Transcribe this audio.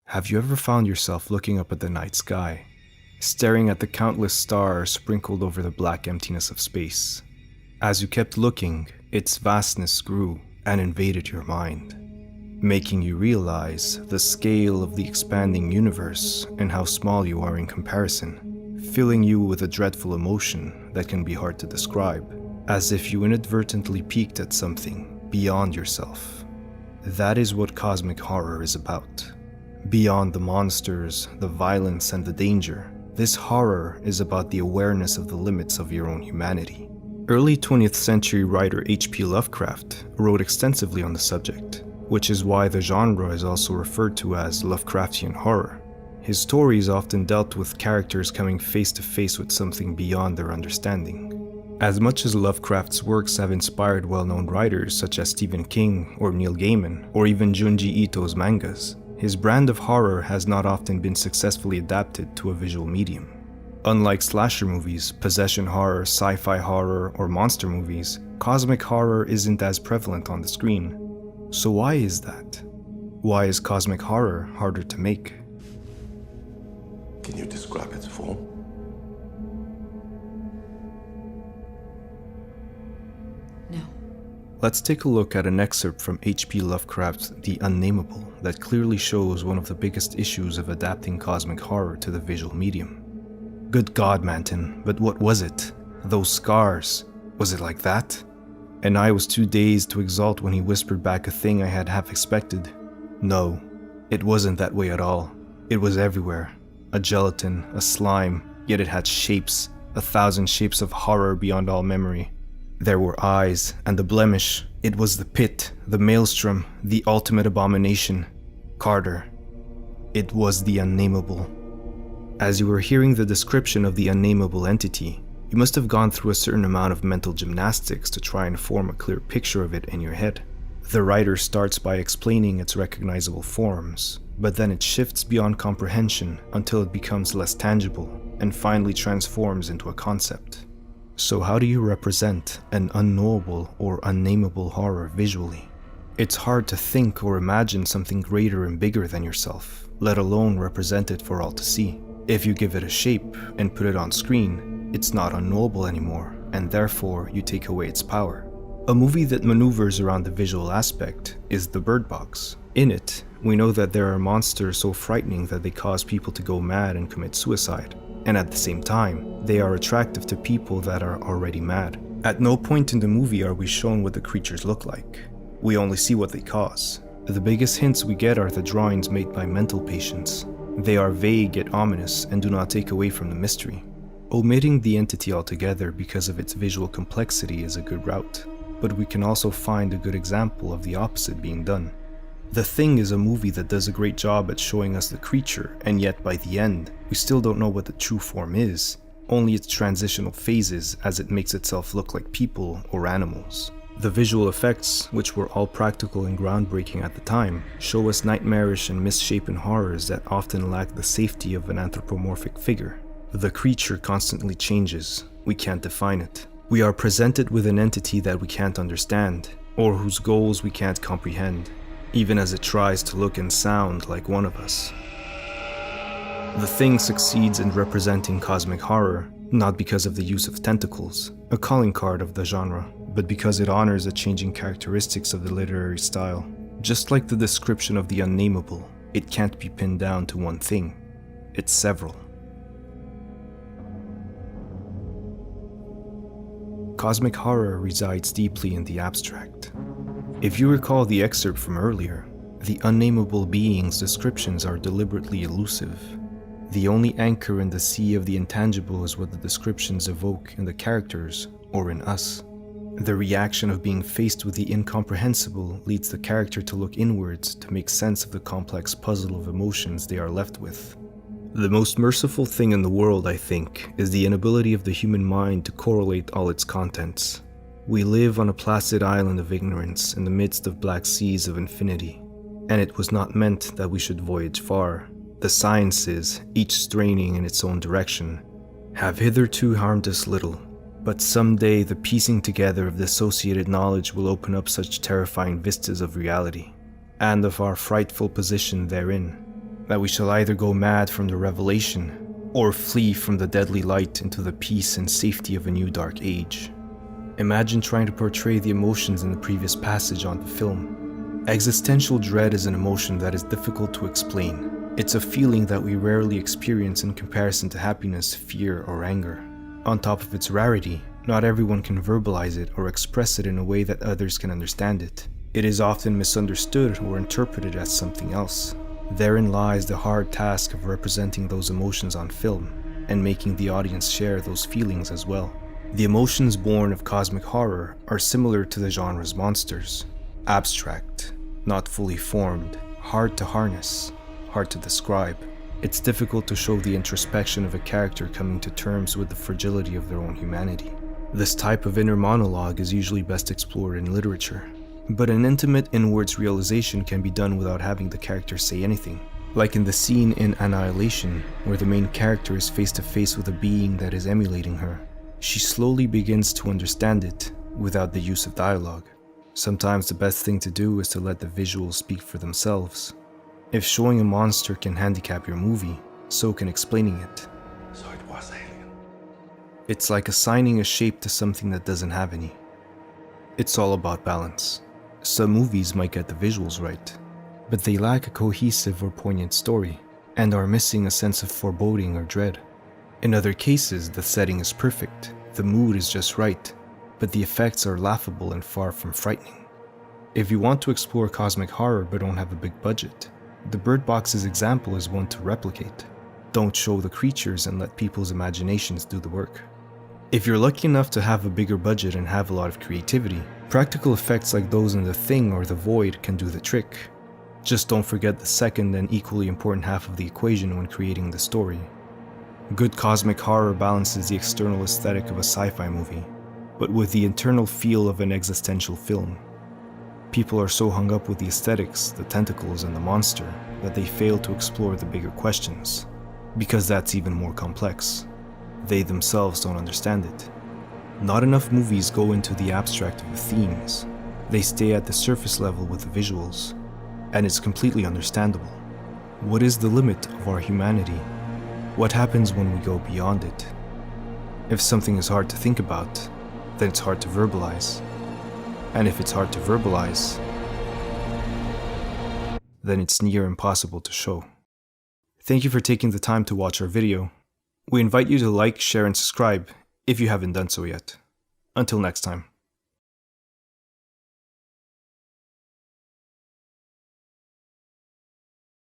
Have you ever found yourself looking up at the night sky, staring at the countless stars sprinkled over the black emptiness of space? As you kept looking, its vastness grew and invaded your mind, making you realize the scale of the expanding universe and how small you are in comparison, filling you with a dreadful emotion that can be hard to describe, as if you inadvertently peeked at something beyond yourself. That is what cosmic horror is about. Beyond the monsters, the violence, and the danger, this horror is about the awareness of the limits of your own humanity. Early 20th century writer H.P. Lovecraft wrote extensively on the subject, which is why the genre is also referred to as Lovecraftian horror. His stories often dealt with characters coming face to face with something beyond their understanding. As much as Lovecraft's works have inspired well-known writers such as Stephen King or Neil Gaiman, or even Junji Ito's mangas, his brand of horror has not often been successfully adapted to a visual medium. Unlike slasher movies, possession horror, sci-fi horror, or monster movies, cosmic horror isn't as prevalent on the screen. So why is that? Why is cosmic horror harder to make? Can you describe its form? No. Let's take a look at an excerpt from H.P. Lovecraft's The Unnameable that clearly shows one of the biggest issues of adapting cosmic horror to the visual medium. Good God, Manton, but what was it? Those scars. Was it like that? And I was too dazed to exult when he whispered back a thing I had half expected. No, it wasn't that way at all. It was everywhere. A gelatin, a slime, yet it had shapes, 1,000 shapes of horror beyond all memory. There were eyes, and the blemish. It was the pit, the maelstrom, the ultimate abomination. Carter. It was the Unnameable. As you were hearing the description of the unnameable entity, you must have gone through a certain amount of mental gymnastics to try and form a clear picture of it in your head. The writer starts by explaining its recognizable forms, but then it shifts beyond comprehension until it becomes less tangible and finally transforms into a concept. So how do you represent an unknowable or unnameable horror visually? It's hard to think or imagine something greater and bigger than yourself, let alone represent it for all to see. If you give it a shape and put it on screen, it's not unknowable anymore, and therefore you take away its power. A movie that maneuvers around the visual aspect is The Bird Box. In it, we know that there are monsters so frightening that they cause people to go mad and commit suicide. And at the same time, they are attractive to people that are already mad. At no point in the movie are we shown what the creatures look like. We only see what they cause. The biggest hints we get are the drawings made by mental patients. They are vague yet ominous and do not take away from the mystery. Omitting the entity altogether because of its visual complexity is a good route, but we can also find a good example of the opposite being done. The Thing is a movie that does a great job at showing us the creature, and yet by the end, we still don't know what the true form is, only its transitional phases as it makes itself look like people or animals. The visual effects, which were all practical and groundbreaking at the time, show us nightmarish and misshapen horrors that often lack the safety of an anthropomorphic figure. The creature constantly changes. We can't define it. We are presented with an entity that we can't understand, or whose goals we can't comprehend, even as it tries to look and sound like one of us. The Thing succeeds in representing cosmic horror, not because of the use of tentacles, a calling card of the genre, but because it honors the changing characteristics of the literary style. Just like the description of the unnameable, it can't be pinned down to one thing. It's several. Cosmic horror resides deeply in the abstract. If you recall the excerpt from earlier, the unnameable being's descriptions are deliberately elusive. The only anchor in the sea of the intangible is what the descriptions evoke in the characters or in us. The reaction of being faced with the incomprehensible leads the character to look inwards to make sense of the complex puzzle of emotions they are left with. The most merciful thing in the world, I think, is the inability of the human mind to correlate all its contents. We live on a placid island of ignorance in the midst of black seas of infinity, and it was not meant that we should voyage far. The sciences, each straining in its own direction, have hitherto harmed us little, but someday the piecing together of the associated knowledge will open up such terrifying vistas of reality, and of our frightful position therein. that we shall either go mad from the revelation or flee from the deadly light into the peace and safety of a new dark age. Imagine trying to portray the emotions in the previous passage on the film. Existential dread is an emotion that is difficult to explain. It's a feeling that we rarely experience in comparison to happiness, fear, or anger. On top of its rarity, not everyone can verbalize it or express it in a way that others can understand it. It is often misunderstood or interpreted as something else. Therein lies the hard task of representing those emotions on film and making the audience share those feelings as well. The emotions born of cosmic horror are similar to the genre's monsters. Abstract, not fully formed, hard to harness, hard to describe. It's difficult to show the introspection of a character coming to terms with the fragility of their own humanity. This type of inner monologue is usually best explored in literature, but an intimate inwards realization can be done without having the character say anything. Like in the scene in Annihilation, where the main character is face to face with a being that is emulating her. She slowly begins to understand it without the use of dialogue. Sometimes the best thing to do is to let the visuals speak for themselves. If showing a monster can handicap your movie, so can explaining it. So it was alien. It's like assigning a shape to something that doesn't have any. It's all about balance. Some movies might get the visuals right, but they lack a cohesive or poignant story, and are missing a sense of foreboding or dread. In other cases, the setting is perfect, the mood is just right, but the effects are laughable and far from frightening. If you want to explore cosmic horror but don't have a big budget, the Bird Box's example is one to replicate. Don't show the creatures and let people's imaginations do the work. If you're lucky enough to have a bigger budget and have a lot of creativity, practical effects like those in The Thing or The Void can do the trick. Just don't forget the second and equally important half of the equation when creating the story. Good cosmic horror balances the external aesthetic of a sci-fi movie, but with the internal feel of an existential film. People are so hung up with the aesthetics, the tentacles, and the monster that they fail to explore the bigger questions, because that's even more complex. They themselves don't understand it. Not enough movies go into the abstract of the themes. They stay at the surface level with the visuals, and it's completely understandable. What is the limit of our humanity? What happens when we go beyond it? If something is hard to think about, then it's hard to verbalize. And if it's hard to verbalize, then it's near impossible to show. Thank you for taking the time to watch our video. We invite you to like, share, and subscribe if you haven't done so yet. Until next time.